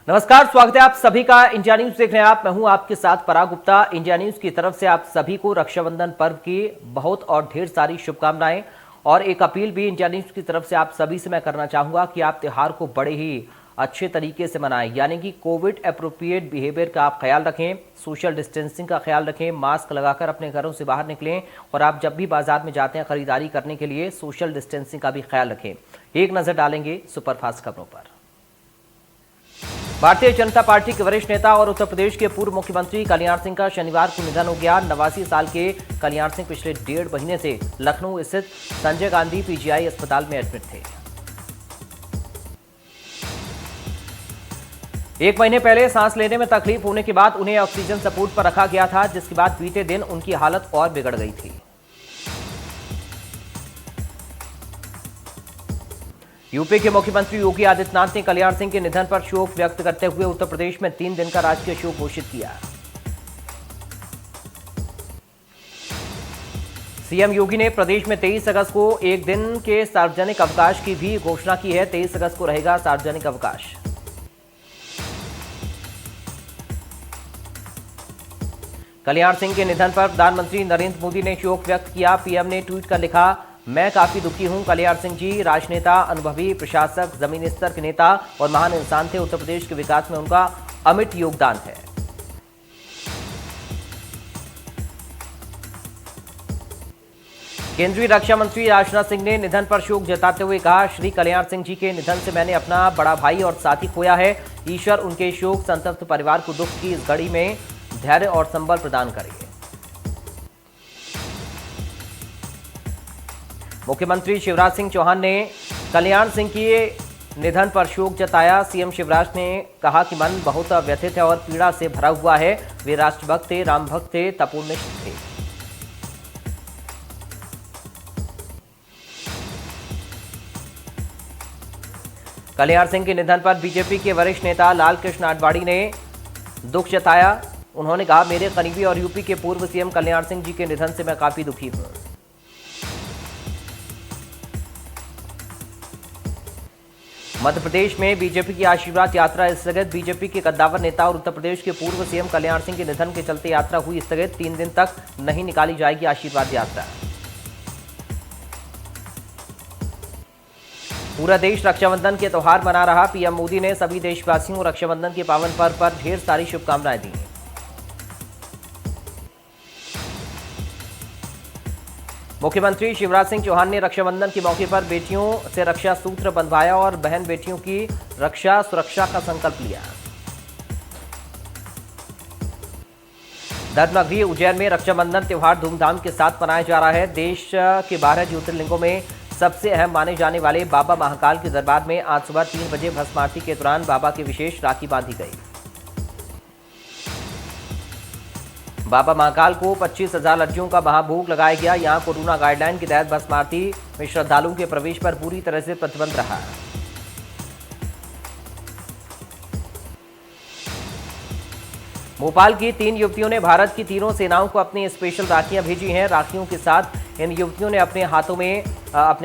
नमस्कार, स्वागत है आप सभी का इंडिया न्यूज देख रहे हैं आप। मैं हूं आपके साथ पराग गुप्ता। इंडिया न्यूज की तरफ से आप सभी को रक्षाबंधन पर्व की बहुत और ढेर सारी शुभकामनाएं और एक अपील भी इंडिया न्यूज की तरफ से आप सभी से मैं करना चाहूंगा कि आप त्योहार को बड़े ही अच्छे तरीके से मनाएं, यानी कि कोविड अप्रोप्रिएट बिहेवियर का आप ख्याल रखें, सोशल डिस्टेंसिंग का ख्याल रखें, मास्क लगाकर अपने घरों से बाहर निकलें और आप जब भी बाजार में जाते हैं खरीदारी करने के लिए सोशल डिस्टेंसिंग का भी ख्याल रखें। एक नजर डालेंगे सुपरफास्ट खबरों पर। भारतीय जनता पार्टी के वरिष्ठ नेता और उत्तर प्रदेश के पूर्व मुख्यमंत्री कल्याण सिंह का शनिवार को निधन हो गया। 89 साल के कल्याण सिंह पिछले 1.5 महीने से लखनऊ स्थित संजय गांधी पीजीआई अस्पताल में एडमिट थे। 1 महीने पहले सांस लेने में तकलीफ होने के बाद उन्हें ऑक्सीजन सपोर्ट पर रखा गया था, जिसके बाद बीते दिन उनकी हालत और बिगड़ गई थी। यूपी के मुख्यमंत्री योगी आदित्यनाथ ने कल्याण सिंह के निधन पर शोक व्यक्त करते हुए उत्तर प्रदेश में 3 दिन का राजकीय शोक घोषित किया। सीएम योगी ने प्रदेश में 23 अगस्त को एक दिन के सार्वजनिक अवकाश की भी घोषणा की है। 23 अगस्त को रहेगा सार्वजनिक अवकाश। कल्याण सिंह के निधन पर प्रधानमंत्री नरेंद्र मोदी ने शोक व्यक्त किया। पीएम ने ट्वीट कर लिखा, मैं काफी दुखी हूं। कल्याण सिंह जी राजनेता, अनुभवी प्रशासक, जमीनी स्तर के नेता और महान इंसान थे। उत्तर प्रदेश के विकास में उनका अमिट योगदान है। केंद्रीय रक्षा मंत्री राजनाथ सिंह ने निधन पर शोक जताते हुए कहा, श्री कल्याण सिंह जी के निधन से मैंने अपना बड़ा भाई और साथी खोया है। ईश्वर उनके शोक संतप्त परिवार को दुख की इस घड़ी में धैर्य और संबल प्रदान करें। मुख्यमंत्री शिवराज सिंह चौहान ने कल्याण सिंह के निधन पर शोक जताया। सीएम शिवराज ने कहा कि मन बहुत व्यथित है और पीड़ा से भरा हुआ है। वे राष्ट्रभक्त थे, राम भक्त थे, तपोनिष्ठ थे। कल्याण सिंह के निधन पर बीजेपी के वरिष्ठ नेता लालकृष्ण आडवाणी ने दुख जताया। उन्होंने कहा, मेरे करीबी और यूपी के पूर्व सीएम कल्याण सिंह जी के निधन से मैं काफी दुखी हूं। मध्य प्रदेश में बीजेपी की आशीर्वाद यात्रा स्थगित। बीजेपी के कद्दावर नेता और उत्तर प्रदेश के पूर्व सीएम कल्याण सिंह के निधन के चलते यात्रा हुई स्थगित। 3 दिन तक नहीं निकाली जाएगी आशीर्वाद यात्रा। पूरा देश रक्षाबंधन के त्योहार मना रहा। पीएम मोदी ने सभी देशवासियों को रक्षाबंधन के पावन पर्व पर ढेर सारी शुभकामनाएं दी। मुख्यमंत्री शिवराज सिंह चौहान ने रक्षाबंधन के मौके पर बेटियों से रक्षा सूत्र बंधवाया और बहन बेटियों की रक्षा सुरक्षा का संकल्प लिया। धर्मनगरी उज्जैन में रक्षाबंधन त्योहार धूमधाम के साथ मनाया जा रहा है। देश के 12 ज्योतिर्लिंगों में सबसे अहम माने जाने वाले बाबा महाकाल के दरबार में आज सुबह 3 बजे भस्म आरती के दौरान बाबा की विशेष राखी बांधी गई। बाबा महाकाल को 25,000 लड्डुओं का महाभोग लगाया गया। यहां कोरोना गाइडलाइन के तहत भस्म आरती में श्रद्धालुओं के प्रवेश पर पूरी तरह से प्रतिबंध रहा। भोपाल की 3 युवतियों ने भारत की तीनों सेनाओं को अपनी स्पेशल राखियां भेजी हैं। राखियों के साथ इन युवतियों ने अपने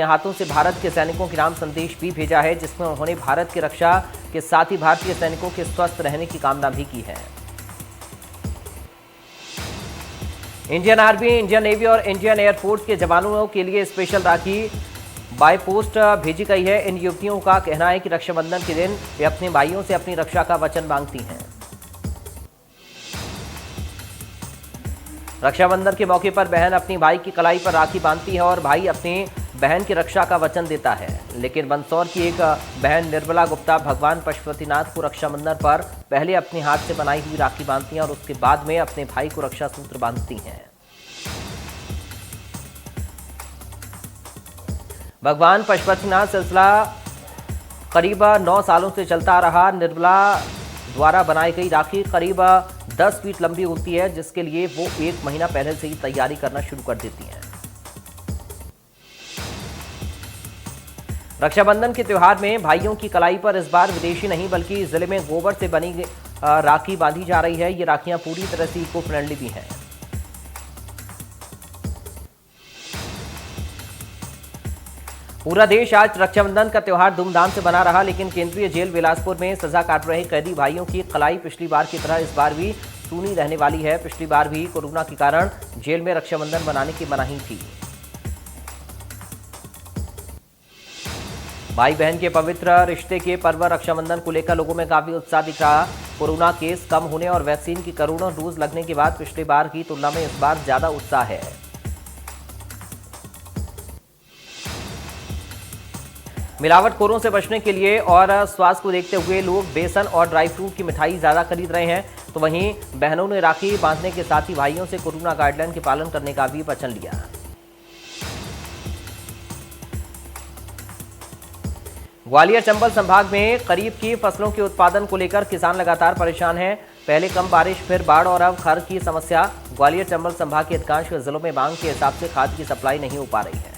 हाथों से भारत के सैनिकों के नाम संदेश भी भेजा है, जिसमें उन्होंने भारत की रक्षा के साथ ही भारतीय सैनिकों के स्वस्थ रहने की कामना भी की है। इंडियन आर्मी, इंडियन नेवी और इंडियन एयरफोर्स के जवानों के लिए स्पेशल राखी बाय पोस्ट भेजी गई है। इन युवतियों का कहना है कि रक्षाबंधन के दिन वे अपने भाइयों से अपनी रक्षा का वचन मांगती हैं। रक्षाबंधन के मौके पर बहन अपनी भाई की कलाई पर राखी बांधती है और भाई अपनी बहन की रक्षा का वचन देता है। लेकिन मंदसौर की एक बहन निर्मला गुप्ता भगवान पशुपतिनाथ को रक्षाबंधन पर पहले अपने हाथ से बनाई हुई राखी बांधती हैं और उसके बाद में अपने भाई को रक्षा सूत्र बांधती हैं। भगवान पशुपतिनाथ सिलसिला करीब 9 सालों से चलता रहा। निर्मला द्वारा बनाई गई राखी करीब 10 फीट लंबी होती है, जिसके लिए वो 1 महीना पहले से ही तैयारी करना शुरू कर देती हैं। रक्षाबंधन के त्योहार में भाइयों की कलाई पर इस बार विदेशी नहीं बल्कि जिले में गोबर से बनी राखी बांधी जा रही है। ये राखियां पूरी तरह से इको फ्रेंडली भी हैं। पूरा देश आज रक्षाबंधन का त्यौहार धूमधाम से बना रहा, लेकिन केंद्रीय जेल बिलासपुर में सजा काट रहे कैदी भाइयों की कलाई पिछली बार की तरह इस बार भी सूनी रहने वाली है। पिछली बार भी कोरोना के कारण जेल में रक्षाबंधन मनाने की मनाही थी। भाई बहन के पवित्र रिश्ते के पर्व रक्षाबंधन को लेकर लोगों में काफी उत्साह दिख रहा। कोरोना केस कम होने और वैक्सीन की करोड़ों डोज लगने के बाद पिछली बार की तुलना में इस बार ज्यादा उत्साह है। मिलावटखोरों से बचने के लिए और स्वास्थ्य को देखते हुए लोग बेसन और ड्राई फ्रूट की मिठाई ज्यादा खरीद रहे हैं, तो वहीं बहनों ने राखी बांधने के साथ ही भाइयों से कोरोना गाइडलाइन के पालन करने का भी वचन लिया। ग्वालियर चंबल संभाग में खरीफ की फसलों के उत्पादन को लेकर किसान लगातार परेशान हैं। पहले कम बारिश, फिर बाढ़ और अब खर की समस्या। ग्वालियर चंबल संभाग के अधिकांश जिलों में मांग के हिसाब से खाद की सप्लाई नहीं हो पा रही है।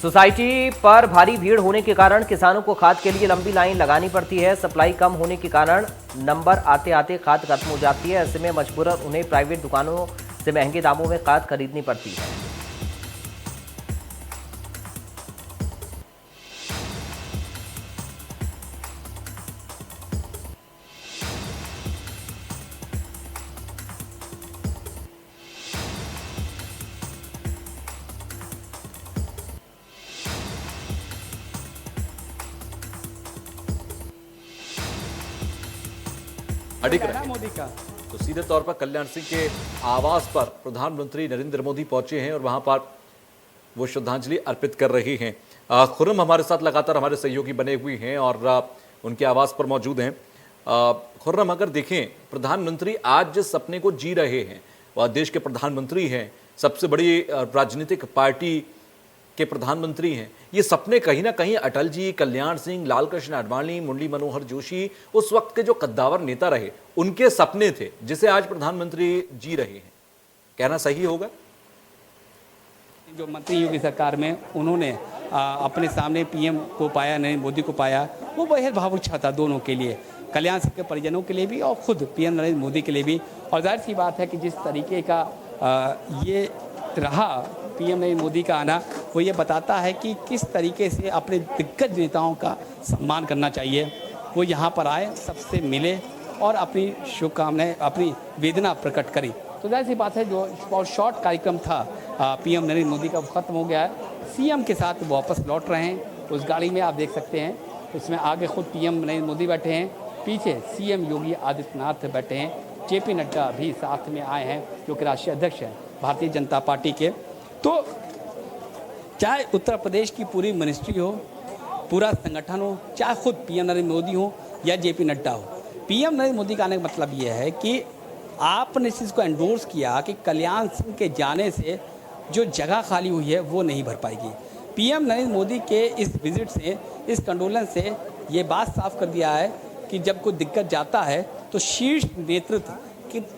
सोसाइटी पर भारी भीड़ होने के कारण किसानों को खाद के लिए लंबी लाइन लगानी पड़ती है। सप्लाई कम होने के कारण नंबर आते आते खाद खत्म हो जाती है। ऐसे में मजबूरन उन्हें प्राइवेट दुकानों से महंगे दामों में खाद खरीदनी पड़ती है। अडिग रहे मोदी का तो सीधे तौर पर कल्याण सिंह के आवास पर प्रधानमंत्री नरेंद्र मोदी पहुंचे हैं और वहां पर वो श्रद्धांजलि अर्पित कर रहे हैं। खुर्रम हमारे साथ लगातार हमारे सहयोगी बने हुए हैं और उनके आवास पर मौजूद हैं। खुर्रम, अगर देखें, प्रधानमंत्री आज जिस सपने को जी रहे हैं, वह देश के प्रधानमंत्री हैं, सबसे बड़ी राजनीतिक पार्टी के प्रधानमंत्री हैं। ये सपने कहीं ना कहीं अटल जी, कल्याण सिंह, लाल कृष्ण आडवाणी, मुरली मनोहर जोशी, उस वक्त के जो कद्दावर नेता रहे, उनके सपने थे, जिसे आज प्रधानमंत्री जी रहे हैं। कहना सही होगा? जो मंत्री योगी सरकार में उन्होंने अपने सामने पीएम को पाया, नरेंद्र मोदी को पाया, वो बेहद भावुक क्षण था दोनों के लिए, कल्याण सिंह के परिजनों के लिए भी और खुद पीएम नरेंद्र मोदी के लिए भी। और जाहिर सी बात है कि जिस तरीके का ये रहा पीएम नरेंद्र मोदी का आना, वो ये बताता है कि किस तरीके से अपने दिग्गज नेताओं का सम्मान करना चाहिए। वो यहाँ पर आए, सबसे मिले और अपनी शुभकामनाएं, अपनी वेदना प्रकट करी। तो जाहिर सी बात है जो बहुत शॉर्ट कार्यक्रम था पीएम नरेंद्र मोदी का, वो खत्म हो गया है। सीएम के साथ वापस लौट रहे हैं। उस गाड़ी में आप देख सकते हैं, उसमें आगे खुद पीएम नरेंद्र मोदी बैठे हैं, पीछे सीएम योगी आदित्यनाथ बैठे हैं, जेपी नड्डा भी साथ में आए हैं, जो कि राष्ट्रीय अध्यक्ष हैं भारतीय जनता पार्टी के। तो चाहे उत्तर प्रदेश की पूरी मिनिस्ट्री हो, पूरा संगठन हो, चाहे खुद पीएम नरेंद्र मोदी हो या जेपी नड्डा हो, पीएम नरेंद्र मोदी का आने का मतलब यह है कि आपने इस चीज़ को एंडोर्स किया कि कल्याण सिंह के जाने से जो जगह खाली हुई है वो नहीं भर पाएगी। पीएम नरेंद्र मोदी के इस विजिट से, इस कंडोलेंस से ये बात साफ कर दिया है कि जब कोई दिक्कत जाता है तो शीर्ष नेतृत्व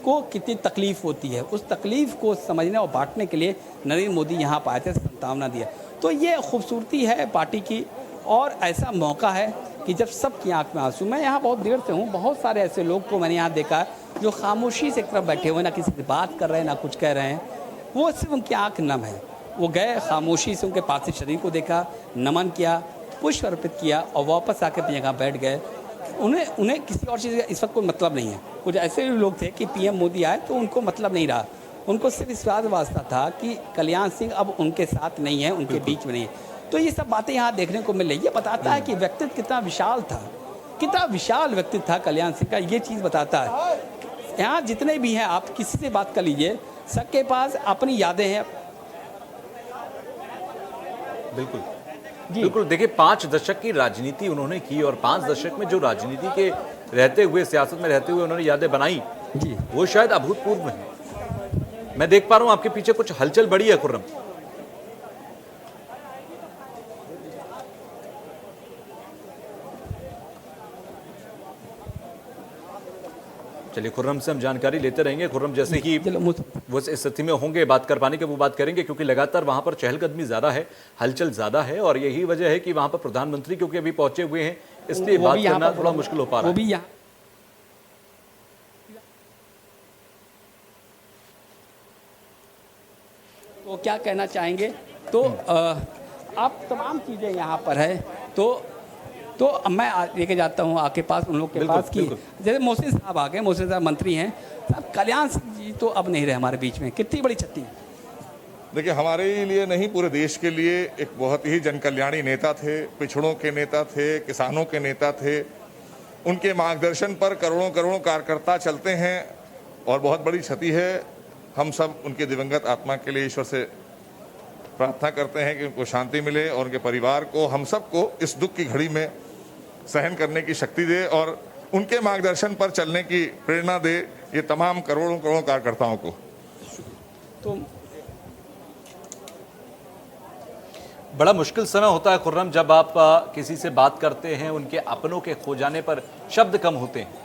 को कितनी तकलीफ होती है। उस तकलीफ को समझने और बांटने के लिए नरेंद्र मोदी यहाँ पर आए थे, सांत्वना दिया। तो ये खूबसूरती है पार्टी की और ऐसा मौका है कि जब सबकी आंख में आंसू। मैं यहाँ बहुत देर से हूँ, बहुत सारे ऐसे लोग को मैंने यहाँ देखा है जो खामोशी से एक तरफ बैठे हुए, ना किसी से बात कर रहे हैं, ना कुछ कह रहे हैं, वो सिर्फ उनकी आंख नम है। वो गए, खामोशी से उनके पार्थिव शरीर को देखा, नमन किया, पुष्प अर्पित किया और वापस आकर अपनी जगह बैठ गए। उन्हें किसी और चीज़ का इस वक्त कोई मतलब नहीं है। कुछ ऐसे भी लोग थे कि पीएम मोदी आए तो उनको मतलब नहीं रहा, उनको सिर्फ विश्वास वास्ता था कि कल्याण सिंह अब उनके साथ नहीं है, उनके बीच में नहीं है। तो ये सब बातें यहाँ देखने को मिल रही है। ये बताता है कि व्यक्तित्व कितना विशाल था, कितना विशाल व्यक्तित्व था कल्याण सिंह का। ये चीज़ बताता है। यहाँ जितने भी हैं, आप किसी से बात कर लीजिए, सबके पास अपनी यादें हैं। बिल्कुल बिल्कुल। देखिए, 5 दशक की राजनीति उन्होंने की और 5 दशक में जो राजनीति के रहते हुए, सियासत में रहते हुए उन्होंने यादें बनाई जी, वो शायद अभूतपूर्व है। मैं देख पा रहा हूं आपके पीछे कुछ हलचल बड़ी है खुर्रम। चलिए, खुर्रम से हम जानकारी लेते रहेंगे। खुर्रम जैसे ही वो इस स्थिति में होंगे बात कर पाने के, वो बात करेंगे, क्योंकि लगातार वहां पर चहलकदमी ज्यादा है, हलचल ज्यादा है और यही वजह है कि वहां पर प्रधानमंत्री क्योंकि अभी पहुंचे हुए हैं, इसलिए बात करना थोड़ा मुश्किल हो पा रहा है। तो वो क्या कहना चाहेंगे। तो आप तमाम चीज़ें यहाँ पर है, तो अब मैं लेके जाता हूँ आपके पास, उन लोग के पास कि जैसे मोहसिन साहब आ गए, मोहसिन साहब मंत्री हैं, साहब कल्याण सिंह जी तो अब नहीं रहे हमारे बीच में, कितनी बड़ी क्षति है। देखिए, हमारे लिए नहीं पूरे देश के लिए एक बहुत ही जनकल्याणी नेता थे, पिछड़ों के नेता थे, किसानों के नेता थे। उनके मार्गदर्शन पर करोड़ों करोड़ों कार्यकर्ता चलते हैं और बहुत बड़ी क्षति है। हम सब उनके दिवंगत आत्मा के लिए ईश्वर से प्रार्थना करते हैं कि उनको शांति मिले और उनके परिवार को, हम सबको इस दुख की घड़ी में सहन करने की शक्ति दे और उनके मार्गदर्शन पर चलने की प्रेरणा दे ये तमाम करोड़ों करोड़ों कार्यकर्ताओं को। तो बड़ा मुश्किल समय होता है खुर्रम, जब आप किसी से बात करते हैं, उनके अपनों के खो जाने पर शब्द कम होते हैं।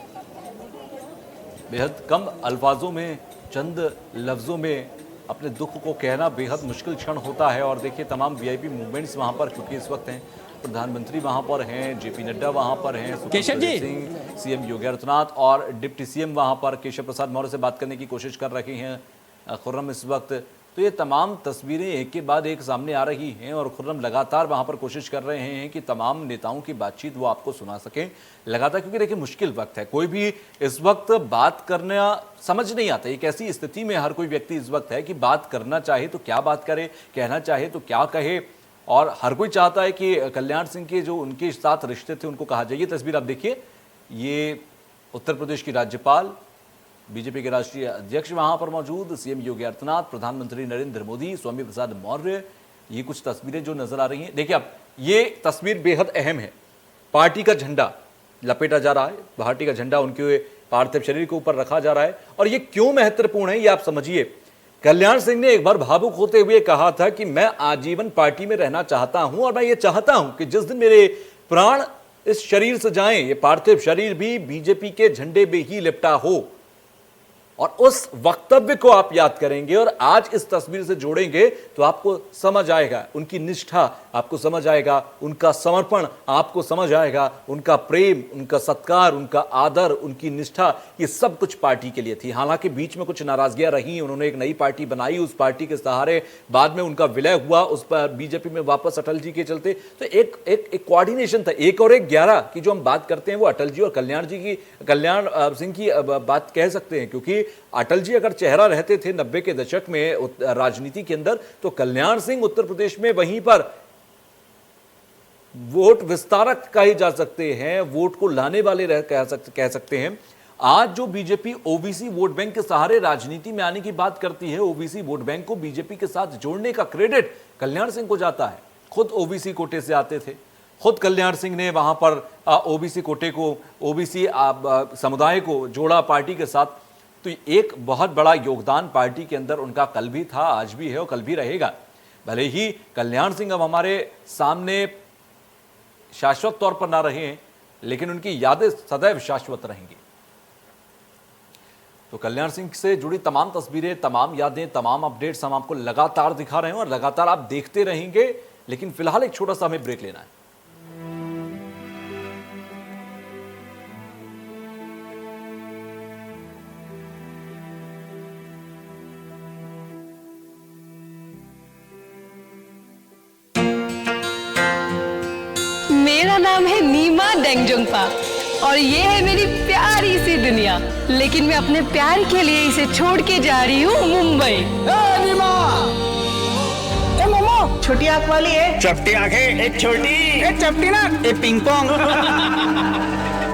बेहद कम अल्फाजों में, चंद लफ्ज़ों में अपने दुख को कहना बेहद मुश्किल क्षण होता है। और देखिए, तमाम वीआईपी मूवमेंट्स वहाँ पर, क्योंकि इस वक्त हैं प्रधानमंत्री वहाँ पर हैं, जेपी नड्डा वहाँ पर हैं, केशव जी सिंह, सीएम योगी आदित्यनाथ और डिप्टी सीएम वहाँ पर केशव प्रसाद मौर्य से बात करने की कोशिश कर रहे हैं खुर्रम इस वक्त। तो ये तमाम तस्वीरें एक के बाद एक सामने आ रही हैं और खुर्रम लगातार वहाँ पर कोशिश कर रहे हैं कि तमाम नेताओं की बातचीत वो आपको सुना सकें लगातार, क्योंकि देखिए मुश्किल वक्त है। कोई भी इस वक्त बात करना समझ नहीं आता। एक ऐसी स्थिति में हर कोई व्यक्ति इस वक्त है कि बात करना चाहे तो क्या बात करे, कहना चाहे तो क्या कहे, और हर कोई चाहता है कि कल्याण सिंह के जो उनके साथ रिश्ते थे उनको कहा जाए। ये तस्वीर आप देखिए, ये उत्तर प्रदेश की राज्यपाल, बीजेपी के राष्ट्रीय अध्यक्ष वहां पर मौजूद, सीएम योगी आदित्यनाथ, प्रधानमंत्री नरेंद्र मोदी, स्वामी प्रसाद मौर्य, ये कुछ तस्वीरें जो नजर आ रही हैं। देखिए, अब ये तस्वीर बेहद अहम है। पार्टी का झंडा लपेटा जा रहा है, पार्टी का झंडा उनके पार्थिव शरीर के ऊपर रखा जा रहा है। और ये क्यों महत्वपूर्ण है ये आप समझिए। कल्याण सिंह ने एक बार भावुक होते हुए कहा था कि मैं आजीवन पार्टी में रहना चाहता हूं और मैं ये चाहता हूं कि जिस दिन मेरे प्राण इस शरीर से जाएं, ये पार्थिव शरीर भी बीजेपी के झंडे में ही लिपटा हो। और उस वक्तव्य को आप याद करेंगे और आज इस तस्वीर से जोड़ेंगे तो आपको समझ आएगा उनकी निष्ठा, आपको समझ आएगा उनका समर्पण, आपको समझ आएगा उनका प्रेम, उनका सत्कार, उनका आदर, उनकी निष्ठा, ये सब कुछ पार्टी के लिए थी। हालांकि बीच में कुछ नाराजगियां रही, उन्होंने एक नई पार्टी बनाई, उस पार्टी के सहारे बाद में उनका विलय हुआ, उस पर बीजेपी में वापस अटल जी के चलते। तो एक कोऑर्डिनेशन था, 1 और 1 11 की जो हम बात करते हैं वो अटल जी और कल्याण सिंह की बात कह सकते हैं, क्योंकि अटल जी अगर चेहरा रहते थे 90 के दशक में राजनीति के अंदर, तो कल्याण सिंह उत्तर प्रदेश में वहीं पर वोट विस्तारक कहे जा सकते हैं, वोट को लाने वाले कह सकते हैं। आज जो बीजेपी ओबीसी वोट बैंक के सहारे राजनीति में आने की बात करती है, ओबीसी वोट बैंक को बीजेपी के साथ जोड़ने का क्रेडिट कल्याण सिंह को जाता है। खुद ओबीसी कोटे से आते थे, खुद कल्याण सिंह ने वहां पर ओबीसी कोटे को, ओबीसी समुदाय को जोड़ा पार्टी के साथ। तो एक बहुत बड़ा योगदान पार्टी के अंदर उनका कल भी था, आज भी है और कल भी रहेगा। भले ही कल्याण सिंह अब हमारे सामने शाश्वत तौर पर ना रहे हैं, लेकिन उनकी यादें सदैव शाश्वत रहेंगी। तो कल्याण सिंह से जुड़ी तमाम तस्वीरें, तमाम यादें, तमाम अपडेट्स हम आपको लगातार दिखा रहे हैं और लगातार आप देखते रहेंगे। लेकिन फिलहाल एक छोटा सा हमें ब्रेक लेना है। मेरा नाम है नीमा डेंगजोंगपा और ये है मेरी प्यारी सी दुनिया, लेकिन मैं अपने प्यार के लिए इसे छोड़ के जा रही हूँ मुंबई। मोमो, छोटी आंख वाली है, चपटी आंखें, एक छोटी, एक चपटी ना, एक पिंग पोंग।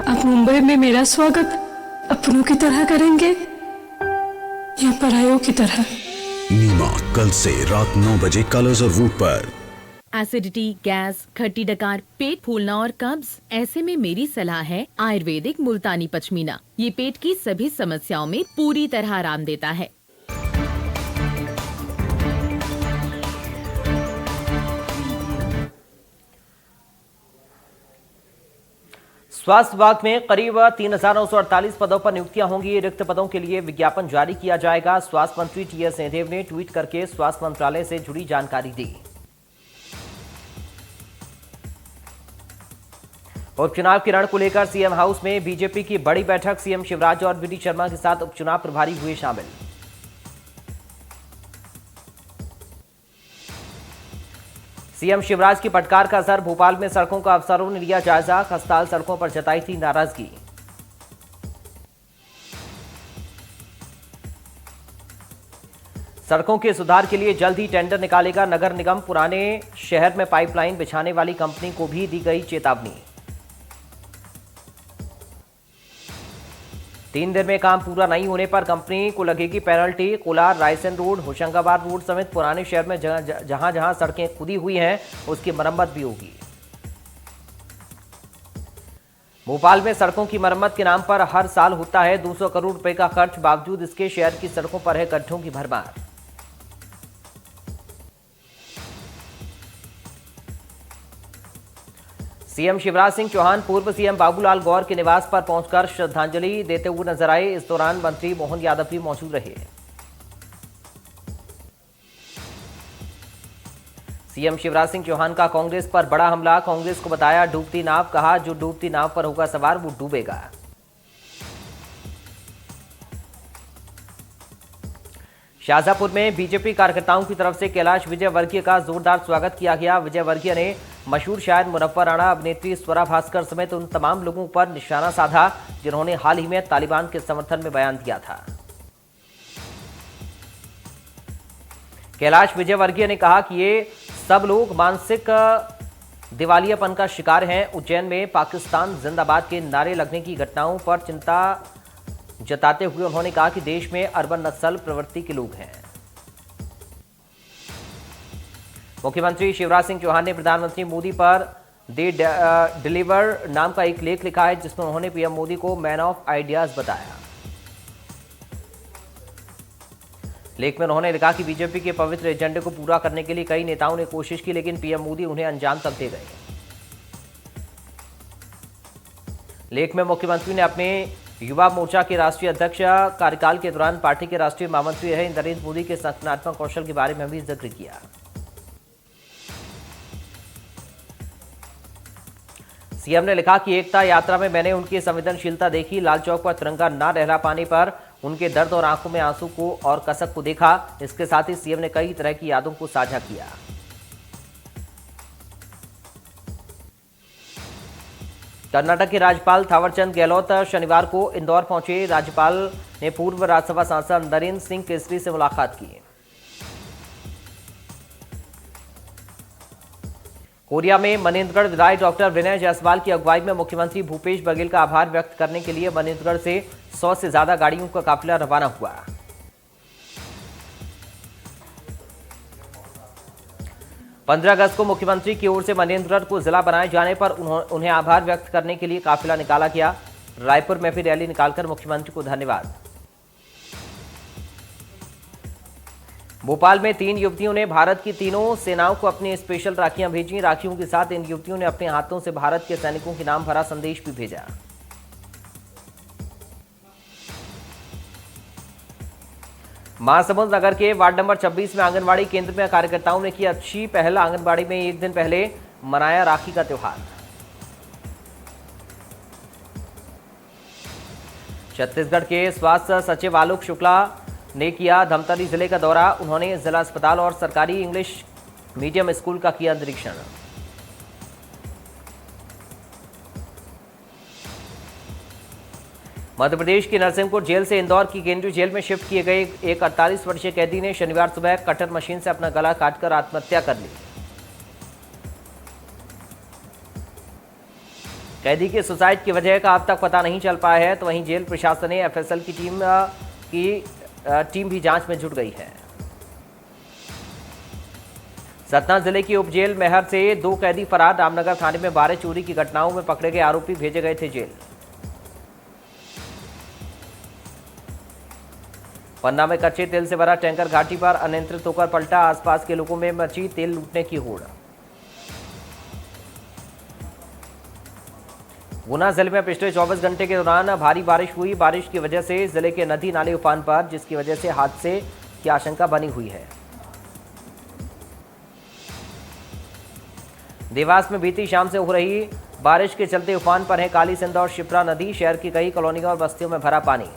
अब मुंबई में मेरा स्वागत अपनों की तरह करेंगे या परायों की तरह? नीमा कल से रात 9 बजे कलर्स और रूट पर। एसिडिटी, गैस, खट्टी डकार, पेट फूलना और कब्ज, ऐसे में मेरी सलाह है आयुर्वेदिक मुल्तानी पश्मीना। ये पेट की सभी समस्याओं में पूरी तरह आराम देता है। स्वास्थ्य विभाग में करीब 3,948 पदों पर नियुक्तियां होंगी। रिक्त पदों के लिए विज्ञापन जारी किया जाएगा। स्वास्थ्य मंत्री टीएस सिंहदेव ने ट्वीट करके स्वास्थ्य मंत्रालय से जुड़ी जानकारी दी। उपचुनाव की रण को लेकर सीएम हाउस में बीजेपी की बड़ी बैठक। सीएम शिवराज और बीडी शर्मा के साथ उपचुनाव प्रभारी हुए शामिल। सीएम शिवराज की फटकार का असर, भोपाल में सड़कों का अफसरों ने लिया जायजा, खस्ताहाल सड़कों पर जताई थी नाराजगी। सड़कों के सुधार के लिए जल्द ही टेंडर निकालेगा नगर निगम, पुराने शहर में पाइपलाइन बिछाने वाली कंपनी को भी दी गई चेतावनी। 3 दिन में काम पूरा नहीं होने पर कंपनी को लगेगी penalty. Kolar, Raisen road, Hoshangabad road समेत पुराने शहर में जहां जहां सड़कें खुदी हुई हैं उसकी मरम्मत भी होगी। भोपाल में सड़कों की मरम्मत के नाम पर हर साल होता है 200 करोड़ रुपए का खर्च, बावजूद इसके शहर की सड़कों पर है गड्ढों की भरमार। सीएम शिवराज सिंह चौहान पूर्व सीएम बाबूलाल गौर के निवास पर पहुंचकर श्रद्धांजलि देते हुए नजर आए। इस दौरान मंत्री मोहन यादव भी मौजूद रहे। सीएम शिवराज सिंह चौहान का कांग्रेस पर बड़ा हमला, कांग्रेस को बताया डूबती नाव, कहा जो डूबती नाव पर होगा सवार वो डूबेगा। शाहजहांपुर में बीजेपी कार्यकर्ताओं की तरफ से कैलाश विजयवर्गीय का जोरदार स्वागत किया गया। विजयवर्गीय ने मशहूर शायर मुनव्वर राणा, अभिनेत्री स्वरा भास्कर समेत उन तमाम लोगों पर निशाना साधा जिन्होंने हाल ही में तालिबान के समर्थन में बयान दिया था। कैलाश विजयवर्गीय ने कहा कि ये सब लोग मानसिक दिवालियापन का शिकार हैं। उज्जैन में पाकिस्तान जिंदाबाद के नारे लगने की घटनाओं पर चिंता जताते हुए उन्होंने कहा कि देश में अर्बन नक्सल प्रवृत्ति के लोग हैं। मुख्यमंत्री शिवराज सिंह चौहान ने प्रधानमंत्री मोदी पर दे डिलीवर नाम का एक लेख लिखा है, जिसमें उन्होंने पीएम मोदी को मैन ऑफ आइडियाज बताया। लेख में उन्होंने लिखा कि बीजेपी के पवित्र एजेंडे को पूरा करने के लिए कई नेताओं ने कोशिश की, लेकिन पीएम मोदी उन्हें अंजाम तक दे गए। लेख में मुख्यमंत्री ने अपने युवा मोर्चा के राष्ट्रीय अध्यक्ष कार्यकाल के दौरान पार्टी के राष्ट्रीय महामंत्री रहे नरेंद्र मोदी के संगठनात्मक कौशल के बारे में भी जिक्र किया। सीएम ने लिखा कि एकता यात्रा में मैंने उनकी संवेदनशीलता देखी, लाल चौक पर तिरंगा न लहरा पाने पर उनके दर्द और आंखों में आंसू को और कसक को देखा। इसके साथ ही सीएम ने कई तरह की यादों को साझा किया। कर्नाटक के राज्यपाल थावरचंद गहलोत शनिवार को इंदौर पहुंचे। राज्यपाल ने पूर्व राज्यसभा सांसद नरेंद्र सिंह केसरी से मुलाकात की। कोरिया में मनेंद्रगढ़ विधायक डॉक्टर विनय जायसवाल की अगुवाई में मुख्यमंत्री भूपेश बघेल का आभार व्यक्त करने के लिए मनेंद्रगढ़ से 100 से ज्यादा गाड़ियों का काफिला रवाना हुआ। 15 अगस्त को मुख्यमंत्री की ओर से मनेंद्रगढ़ को जिला बनाए जाने पर उन्हें आभार व्यक्त करने के लिए काफिला निकाला गया। रायपुर में भी रैली निकालकर मुख्यमंत्री को धन्यवाद। भोपाल में 3 युवतियों ने भारत की तीनों सेनाओं को अपनी स्पेशल राखियां भेजी। राखियों के साथ इन युवतियों ने अपने हाथों से भारत के सैनिकों के नाम भरा संदेश भी भेजा। महासमुंद नगर के वार्ड नंबर 26 में आंगनबाड़ी केंद्र में कार्यकर्ताओं ने की अच्छी पहल। आंगनबाड़ी में एक दिन पहले मनाया राखी का त्योहार। छत्तीसगढ़ के स्वास्थ्य सचिव आलोक शुक्ला ने किया धमतरी जिले का दौरा। उन्होंने जिला अस्पताल और सरकारी इंग्लिश मीडियम स्कूल का किया निरीक्षण। मध्य प्रदेश की नरसिंहपुर जेल से इंदौर की केंद्रीय जेल में शिफ्ट किए गए एक 48 वर्षीय कैदी ने शनिवार सुबह कटर मशीन से अपना गला काटकर आत्महत्या कर ली। कैदी के सुसाइड की वजह का अब तक पता नहीं चल पाया है, तो वहीं जेल प्रशासन ने एफएसएल की टीम भी जांच में जुट गई है। सतना जिले की उप जेल मेहर से 2 कैदी फरार। रामनगर थाने में 12 चोरी की घटनाओं में पकड़े गए आरोपी भेजे गए थे जेल। पन्ना में कच्चे तेल से भरा टैंकर घाटी पर अनियंत्रित होकर पलटा। आसपास के लोगों में मची तेल लूटने की होड़। गुना जिले में पिछले 24 घंटे के दौरान भारी बारिश हुई। बारिश की वजह से जिले के नदी नाले उफान पर, जिसकी वजह से हादसे की आशंका बनी हुई है। देवास में बीती शाम से हो रही बारिश के चलते उफान पर है काली सिंध और शिप्रा नदी। शहर की कई कॉलोनियों और बस्तियों में भरा पानी।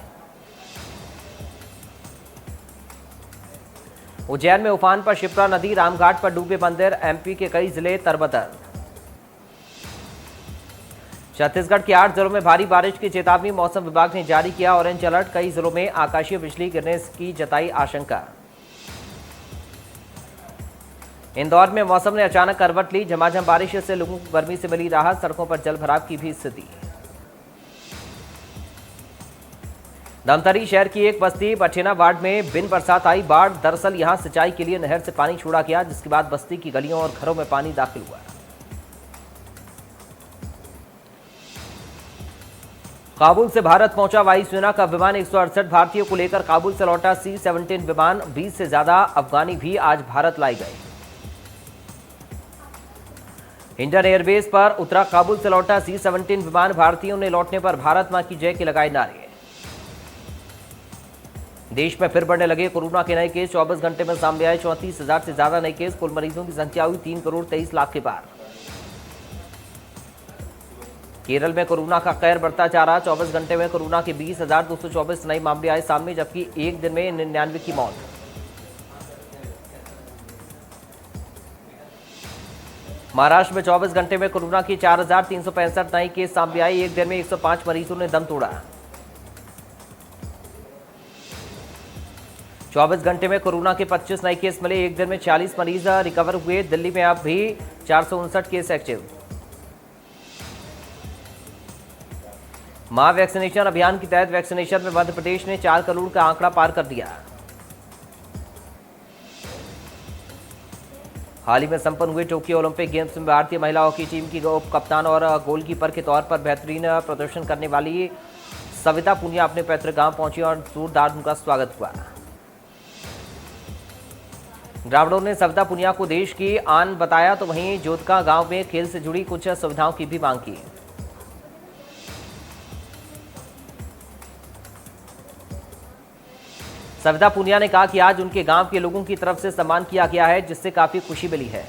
उज्जैन में उफान पर शिप्रा नदी, रामघाट पर डूबे मंदिर, एमपी के कई जिले तरबतर। छत्तीसगढ़ के 8 जिलों में भारी बारिश की चेतावनी, मौसम विभाग ने जारी किया ऑरेंज अलर्ट, कई जिलों में आकाशीय बिजली गिरने की जताई आशंका। इंदौर में मौसम ने अचानक करवट ली, झमाझम बारिश से लोगों को गर्मी से मिली राहत, सड़कों पर जलभराव की भी स्थिति। धमतरी शहर की एक बस्ती बठेना वार्ड में बिन बरसात आई बाढ़, दरअसल यहां सिंचाई के लिए नहर से पानी छोड़ा गया, जिसके बाद बस्ती की गलियों और घरों में पानी दाखिल हुआ। काबुल से भारत पहुंचा वायुसेना का विमान, 168 भारतीयों को लेकर काबुल से लौटा C-17 विमान, 20 से ज्यादा अफगानी भी आज भारत लाए गए। इंडियन एयरबेस पर उतरा काबुल से लौटा C-17 विमान, भारतीयों ने लौटने पर भारत मां की जय के लगाए नारे। देश में फिर बढ़ने लगे कोरोना के नए केस, 24 घंटे में सामने आए 34,000 से ज्यादा नए केस, कुल मरीजों की संख्या हुई 3,23,00,000 के पार। केरल में कोरोना का कहर बढ़ता जा रहा, 24 घंटे में कोरोना के 20,224 नए मामले आए सामने, जबकि एक दिन में 99 की मौत। महाराष्ट्र में 24 घंटे में कोरोना की 4,365 नए केस सामने आए, एक दिन में 105 मरीजों ने दम तोड़ा। 24 घंटे में कोरोना के 25 नए केस मिले, एक दिन में 40 मरीज रिकवर हुए। दिल्ली में अब भी 459 केस एक्टिव। मां वैक्सीनेशन अभियान के तहत वैक्सीनेशन में मध्य प्रदेश ने 4 करोड़ का आंकड़ा पार कर दिया। हाल ही में संपन्न हुए टोक्यो ओलंपिक गेम्स में भारतीय महिला हॉकी टीम की उप कप्तान और गोलकीपर के तौर पर बेहतरीन प्रदर्शन करने वाली सविता पुनिया अपने पैतृक गांव पहुंची और जोरदार उनका स्वागत हुआ। ग्रामीणों ने सविता पुनिया को देश की आन बताया, तो वहीं जोधका गांव में खेल से जुड़ी कुछ सुविधाओं की भी मांग की। सविता पुनिया ने कहा कि आज उनके गांव के लोगों की तरफ से सम्मान किया गया है, जिससे काफी खुशी मिली है।